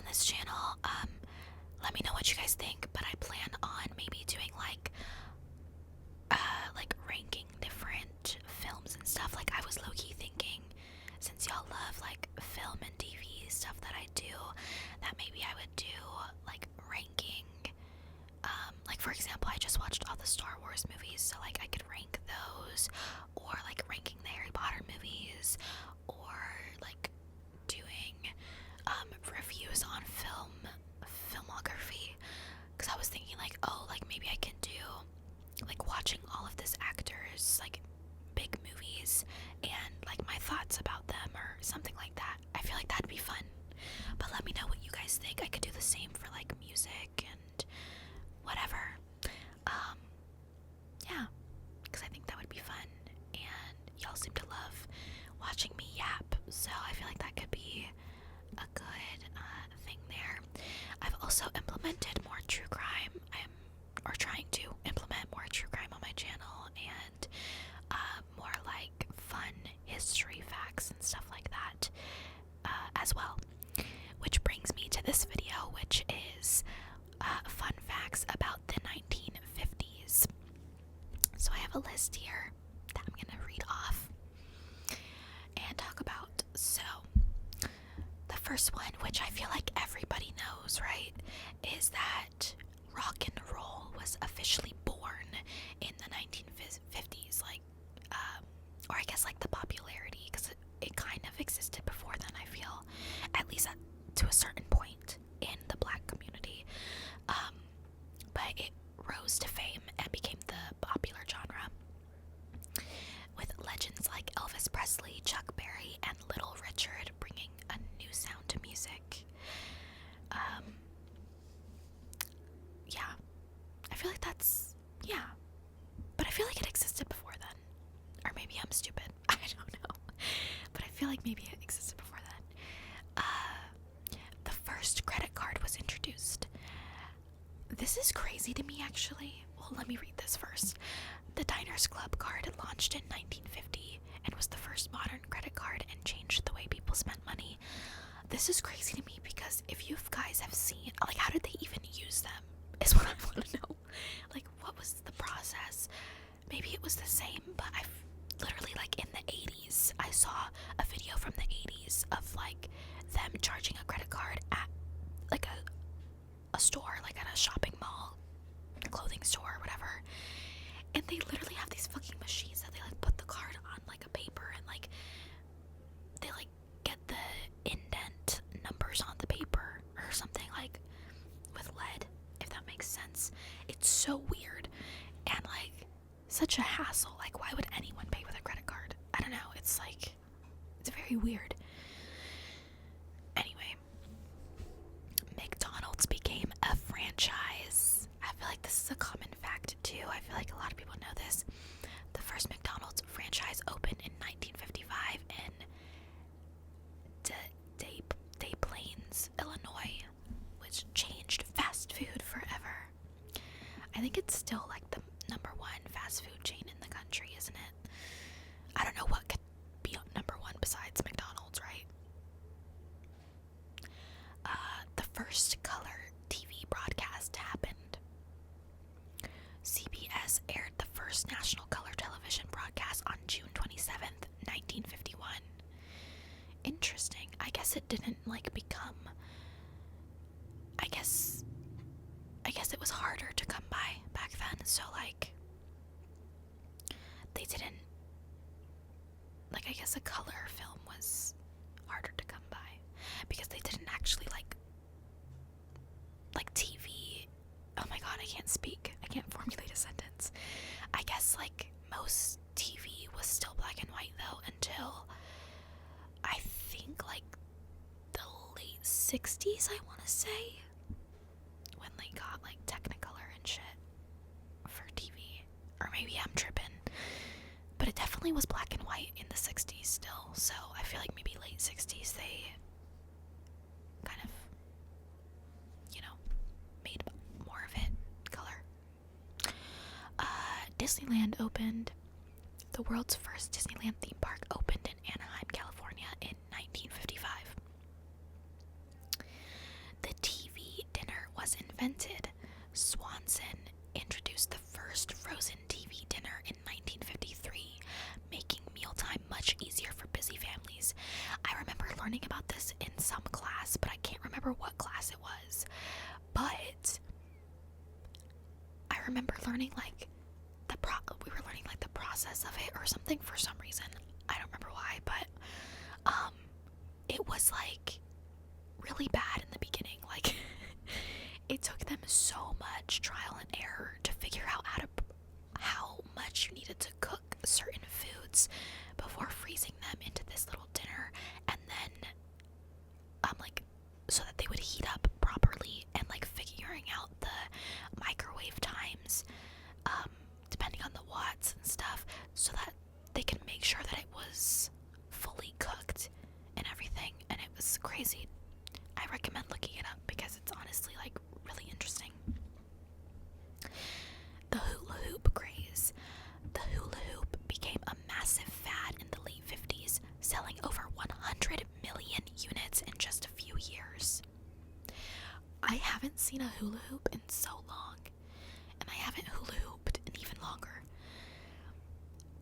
this channel. Let me know what you guys think, but I plan on maybe doing like ranking different films and stuff. Like, I was low-key thinking, since y'all love like film and TV stuff that I do, that maybe I would do like ranking. Like, for example, I just watched all the Star Wars movies, so like I could rank those, or like ranking the Harry Potter movies, or like doing reviews on filmography. Because I was thinking like, oh, like maybe I can do like watching all of this actors like big movies and like my thoughts about them or something like that. I feel like that'd be fun. But let me know what you guys think. I could do the same for like music and whatever. Yeah, because I think that would be fun, and y'all seem to love watching me yap, so I feel like that could be a good thing there. I've also implemented more true crime. Or trying to implement more true crime on my channel, and more like fun history facts and stuff like that as well. Which brings me to this video, which is fun facts about the 1950s. So I have a list here that I'm gonna read off and talk about. So the first one, which I feel like everybody knows, right, is that rock and roll was officially born in the 1950s, like, or I guess like the popularity, because it kind of existed before then, I feel, at least to a certain point in the black community, but it rose to fame and became the popular genre, with legends like Elvis Presley, Chuck Berry, and Little Richard bringing a new sound to music. Yeah, I feel like but I feel like it existed before then, or maybe I'm stupid, I don't know, but I feel like maybe it existed before then. The first credit card was introduced. This is crazy to me, actually. Well, let me read this first. The Diners Club card launched in 1950 and was the first modern credit card and changed the way people spent money. This is crazy to me because if you guys have seen, like, how did they even use them? Is what I want to know. Like, what was the process? Maybe it was the same, but I've literally, like, in the 80s, I saw a video from the 80s of, like, them charging a credit card at, like, a store, like, at a shopping mall, a clothing store, or whatever. And they literally have these fucking machines that they, like, put the card on, like, a paper, and, like, they, like, get the indent numbers on the paper or something, like, with lead, if that makes sense. It's so weird and like such a hassle. Like, why would anyone pay with a credit card? I don't know, it's like, it's very weird. Anyway, McDonald's became a franchise. I feel like this is a common fact too. I feel like a lot of people know this. The first McDonald's franchise opened in 1955 in Des Plaines, Illinois, which changed fast food forever. I think it's still like the number one fast food chain in the country, isn't it? I don't know what could be number one besides McDonald's, right? The first color TV broadcast happened. CBS aired the first national color television broadcast on June 27th, 1951. Interesting. I guess it didn't like become, I guess it was harder to come by back then, so like they didn't, like, I guess a color film was harder to come by because they didn't actually like TV. Oh my god, I can't speak. I can't formulate a sentence. I guess like most TV was still black and white though until I think like the late 60s, I want to say, when they got like Technicolor and shit for TV. Or maybe I'm tripping, but it definitely was black and white in the 60s still, so I feel like maybe late 60s they kind of, you know, made more of it color. Disneyland opened. The world's first Disneyland theme park opened in Anaheim, California in 1955. was invented. Swanson introduced the first frozen TV dinner in 1953, making mealtime much easier for busy families. I remember learning about this in some class, but I can't remember what class it was. But I remember learning we were learning like the process of it or something for some reason. I don't remember why, but it was like really bad in the beginning. Like it took them so much trial and error to figure out how much you needed to cook certain foods before freezing them into this little dinner, and then like so that they would heat up properly, and like figuring out the microwave times depending on the watts and stuff, so that they could make sure that it was fully cooked and everything. And it was crazy. I recommend looking it up because it's honestly like really interesting. The hula hoop craze. The hula hoop became a massive fad in the late 50s, selling over 100 million units in just a few years. I haven't seen a hula hoop in so long, and I haven't hula hooped in even longer.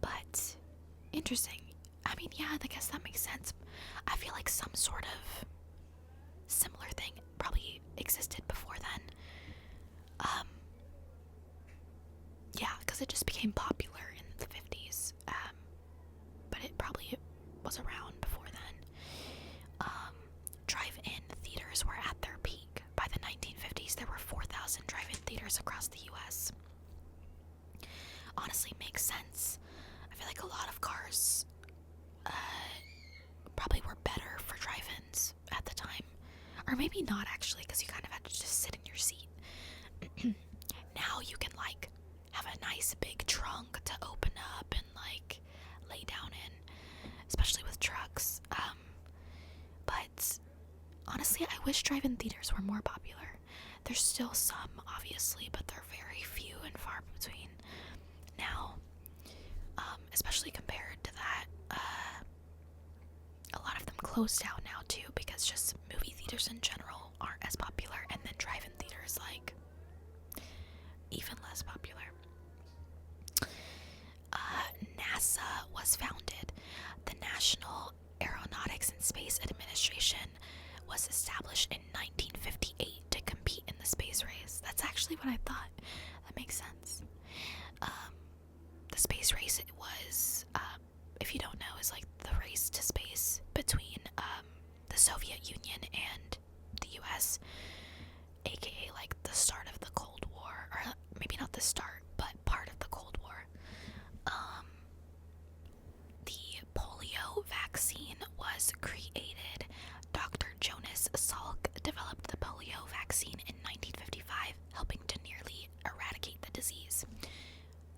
But interesting. I mean, yeah, I guess that makes sense. I feel like some sort of similar thing probably existed before then. Yeah, because it just became popular in the 50s. But it probably was around before then. Drive-in theaters were at their peak. By the 1950s, there were 4,000 drive-in theaters across the U.S. Honestly, makes sense. I feel like a lot of cars probably were better for drive-ins at the time. Or maybe not, actually, because you kind of had to just sit in your seat. Now you can, like, have a nice big trunk to open up and, like, lay down in. Especially with trucks. But honestly, I wish drive-in theaters were more popular. There's still some, obviously, but they're very few and far between now. Especially compared to that, a lot of them closed down now too, because just movie theaters in general aren't as popular, and then drive-in theaters, like, even less popular. NASA was founded. The National Aeronautics and Space Administration was established in 1958 to compete in the space race. That's actually what I thought. That makes sense. The space race, it was, if you don't know, is like the race to space between the Soviet Union and the US, aka like the start of the Cold War, or maybe not the start, but part of the Cold War. The polio vaccine was created. Dr. Jonas Salk developed the polio vaccine in 1955, helping to nearly eradicate the disease.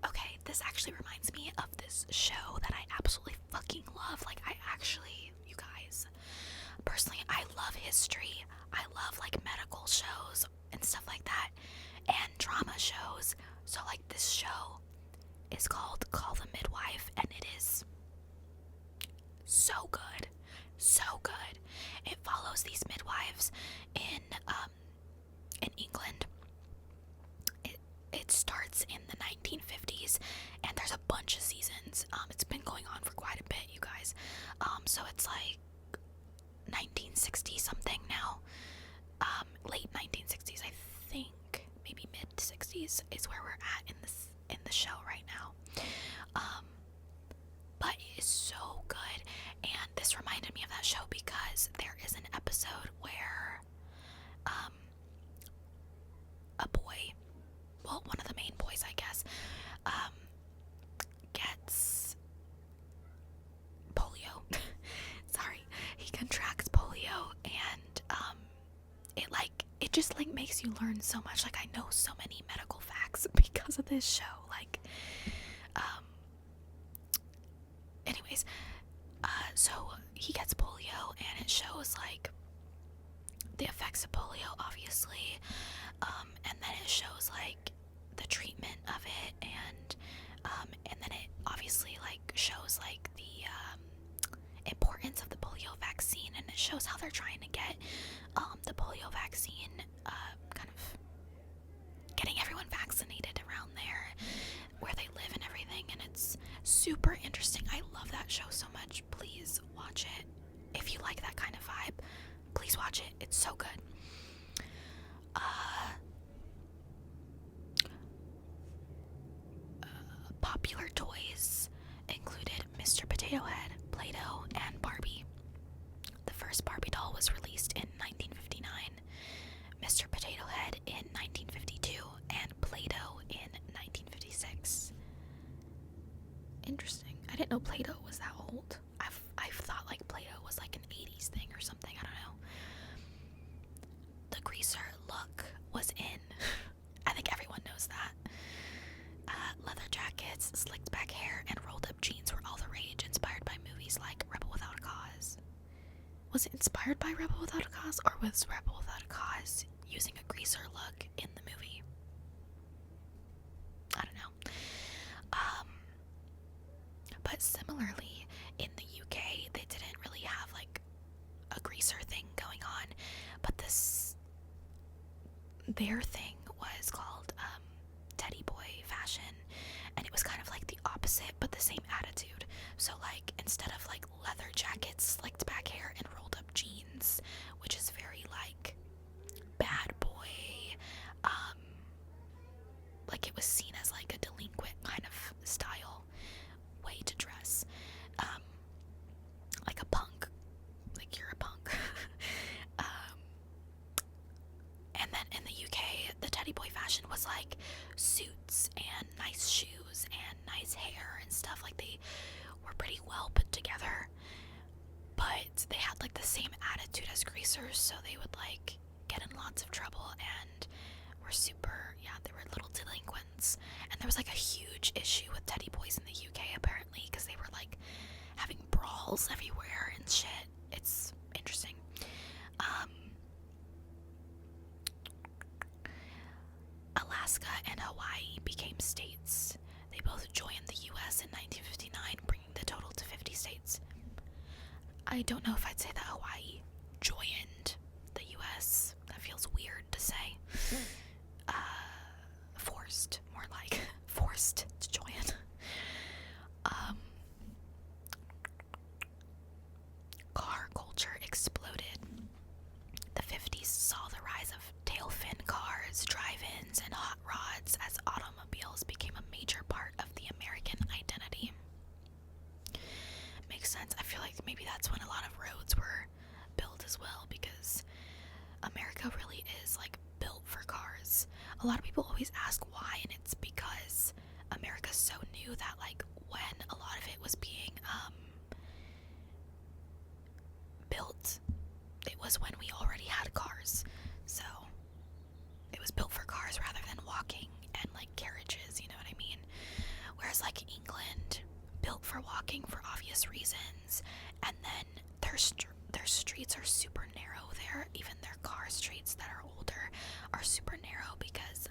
Okay, this actually reminds me of this show that I absolutely fucking love. Like, you guys, personally, I love history. I love, like, medical shows and stuff like that, and drama shows. So, like, this show is called Call the Midwife, and it is so good. So good. It follows these midwives in England. It starts in the 1950s, and there's a bunch of seasons. It's been going on for quite a bit, you guys. So it's like 1960 something now. Late 1960s, I think. Maybe mid 60s is where we're at in the show right now. But it is so good, and this reminded me of that show because there is an episode where a boy, well, one of the main boys, I guess, gets polio. Sorry, he contracts polio, and it just like makes you learn so much. Like, I know so many medical facts because of this show. Like, anyways, so he gets polio, and it shows like the effects of polio, obviously, and then it shows like the treatment of it, and then it obviously like shows like the importance of the polio vaccine, and it shows how they're trying to get the polio vaccine kind of Super interesting. I love that show so much. Please watch it. If you like that kind of vibe, please watch it. It's so good. Popular toys included Mr. Potato Head, Play-Doh, and Barbie. The first Barbie doll was released in 1959, Mr. Potato Head in 1952, and Play-Doh in 1956. Interesting. I didn't know Play-Doh was that old. I've thought like Play-Doh was like an 80s thing or something. I don't know. The greaser look was in. I think everyone knows that. Leather jackets, slicked back hair, and rolled up jeans were all the rage, inspired by movies like Rebel Without a Cause. Was it inspired by Rebel Without a Cause, or was Rebel Without a Cause using a greaser look in the movie? I don't know. But similarly, in the UK, they didn't really have like a greaser thing going on, but their thing was called teddy boy fashion, and it was kind of like the opposite but the same attitude. So like instead of like leather jackets, slicked back hair, and rolled up jeans, which is very like bad boy, like it was seen as like a delinquent kind of style way to dress, like a punk, like you're a punk. And then in the UK, the teddy boy fashion was like suits and nice shoes and nice hair and stuff. Like they were pretty well put together, but they had like the same attitude as greasers, so they would like get in lots of trouble and were super, they were little delinquents. And there was like a huge issue with teddy boys in the UK apparently, because they were like having brawls everywhere and shit. It's interesting. Alaska and Hawaii became states. They both joined the US in 1959, bringing the total to 50 states. I don't know if I'd say that Hawaii joined the US. That feels weird to say. Forced, more like forced to join. Car culture exploded. The 50s saw the rise of tail fin cars, drive-ins, and hot rods as automobiles became a major part of the American identity. Makes sense. I feel like maybe that's when a lot of roads were built as well, because America really is like built for cars. A lot of people always ask why, and it's because America's so new that like when a lot of it was being built, it was when we already had cars. So it was built for cars rather than walking and like carriages, you know what I mean? Whereas like England, built for walking for obvious reasons, and then their streets are super narrow there. Even their car streets that are older are super narrow because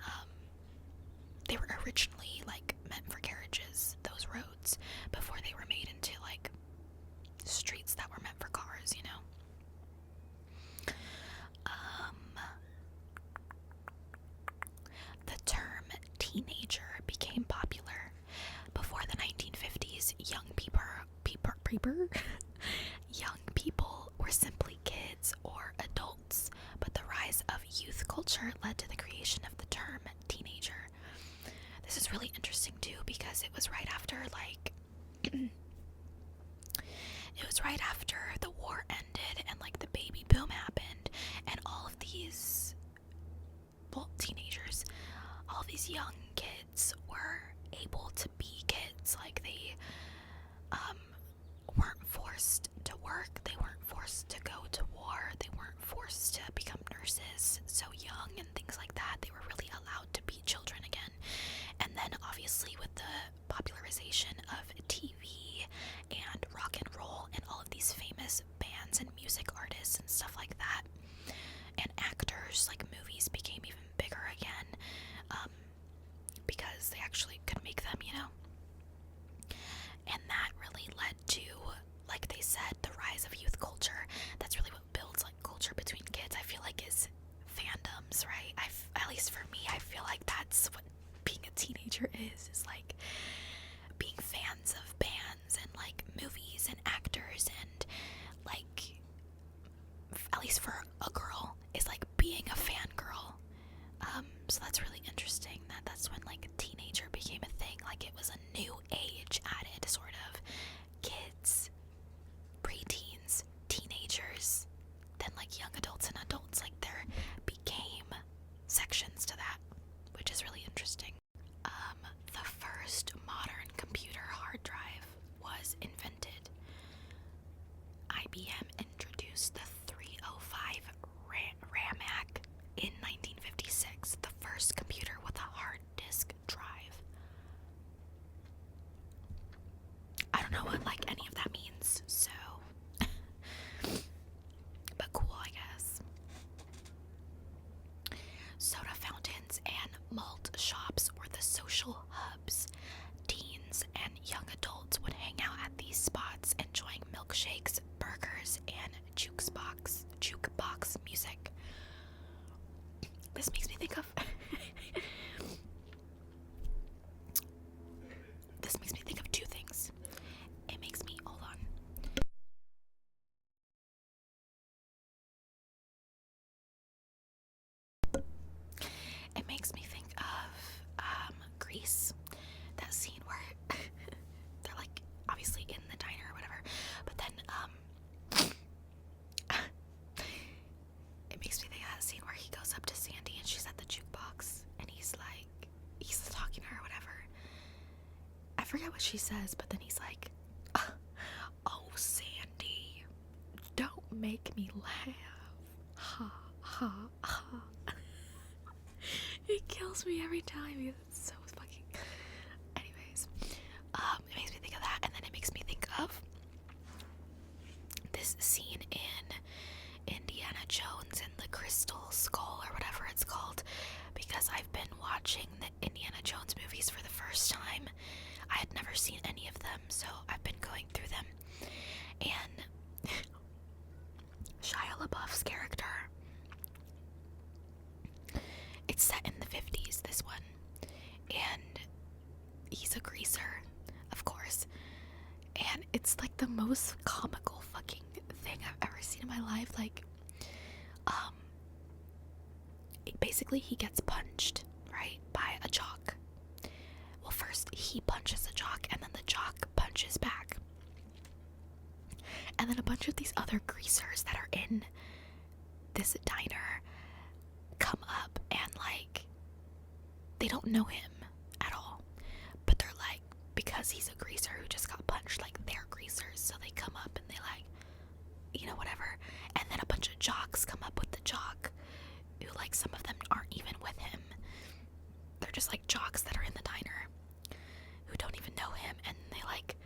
they were originally like meant for carriages, those roads, before they were made into like streets that were meant for cars, you know? The term teenager became popular. Before the 1950s, young people were simply kids or adults, but the rise of youth culture led to the creation of the term teenager. This is really interesting too, because it was right after like it was right after the war ended and like the baby boom happened, and all of these teenagers, all these young kids were able to be kids. Like they weren't forced to work, they weren't forced to go to war, they weren't forced to become nurses so young and things like that. They were really allowed to be children again. And then obviously with the popularization of TV and rock and roll and all of these famous bands and music artists and stuff like that, and actors, like movies became even bigger again, because they actually could make them, you know? And that really led to, like they said, the rise of youth culture. That's really what builds like culture between kids, I feel like, is fandoms, right? At least for me, I feel like that's what being a teenager is like being fans of know what like any of that means, so but cool, I guess. Soda fountains and malt shops were the social hubs. Teens and young adults would hang out at these spots, enjoying milkshakes, burgers, and jukebox music. This makes me think of this makes me think of two things. It makes me hold on. It makes me think of Grease. That scene where they're like obviously in the diner or whatever, but then it makes me think of that scene where he goes up to Sandy and she's at the jukebox and he's talking to her or whatever. I forget what she says, but then he's like, "Oh, Sandy, don't make me laugh. Ha ha ha." It kills me every time. It's so fucking. Anyways, it makes me think of that, and then it makes me think of this scene in Indiana Jones and the Crystal Skull or whatever it's called, because I've been watching the Indiana Jones movies for the first time. I had never seen any of them, so I've been going through them, and Shia LaBeouf's character, it's set in the 50s, this one, and he's a greaser, of course, and it's like the most comical fucking thing I've ever seen in my life. Like, basically he gets punched, right, by a jock. Well, first he punches a jock, and then the jock punches back, and then a bunch of these other greasers that are in this diner come up and like they don't know him at all, but they're like, because he's a greaser who just got punched, like they're greasers, so they come up and they like, you know, whatever, and then a bunch of jocks come up with the jock who, like, some of them aren't even with him, they're just like jocks that are in the diner who don't even know him, and they like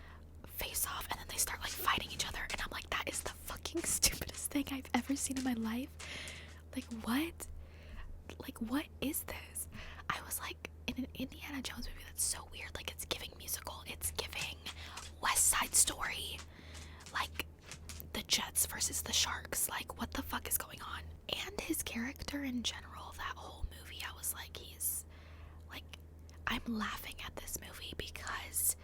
face off and then they start like fighting each other, and I'm like, that is the fucking stupidest thing I've ever seen in my life. Like, what? Like, what is this? I was like, in an Indiana Jones movie, that's so weird. Like, it's giving musical, it's giving West Side Story, like the Jets versus the Sharks. Like, what the fuck is going on? And his character in general, that whole movie, I was like, he's like, I'm laughing at this movie because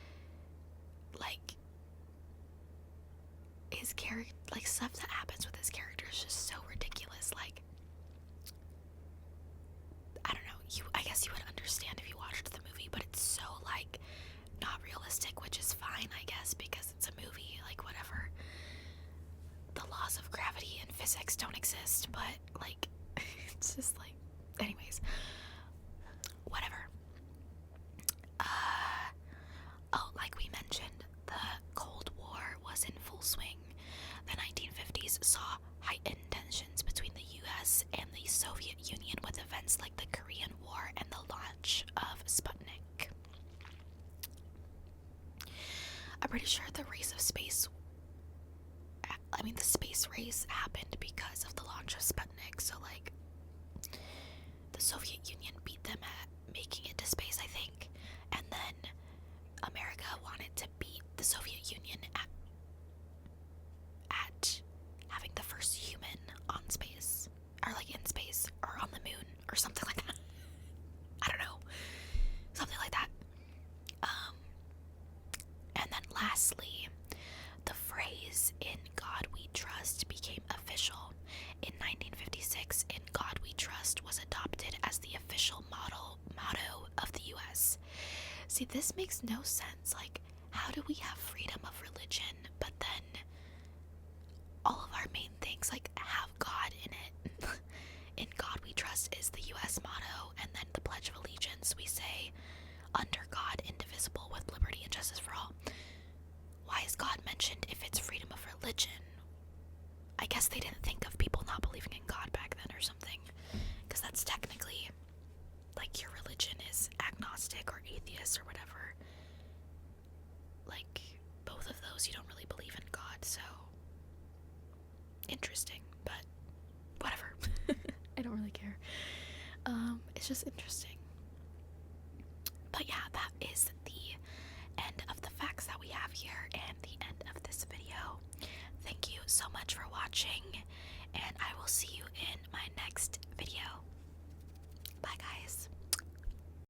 like his character, like stuff that happens with his character is just so ridiculous. Like, I don't know, I guess you would understand if you watched the movie, but it's so like not realistic, which is fine, I guess, because it's a movie, like whatever. The laws of gravity and physics don't exist, but like it's just like, anyways, whatever. Oh, like we mentioned, the Cold War was in full swing. The 1950s saw heightened tensions between the US and the Soviet Union with events like the Korean War and the launch of Sputnik. I'm pretty sure the space race happened because of the launch of Sputnik, so like the Soviet Union beat them at making it to space, I think, and then America wanted to beat the Soviet Union at having the first human on space, or like in space, or on the moon, or something like that. I don't know, something like that. And then lastly, the phrase "In God We Trust" became official. In 1956, "In God We Trust" was adopted as the official motto of the US. See, this makes no sense. Like, how do we have freedom of religion, but then all of our main things like have God in it? "In God We Trust" is the US motto, and then the Pledge of Allegiance, we say, "Under God, indivisible, with liberty and justice for all." Why is God mentioned if it's freedom of religion? I guess they didn't think of people not believing in God back then or something, because that's technically, like, your religion is agnostic or atheist or whatever. Like, both of shows you don't really believe in God, so interesting, but whatever. I don't really care. It's just interesting. But yeah, that is the end of the facts that we have here and the end of this video. Thank you so much for watching, and I will see you in my next video.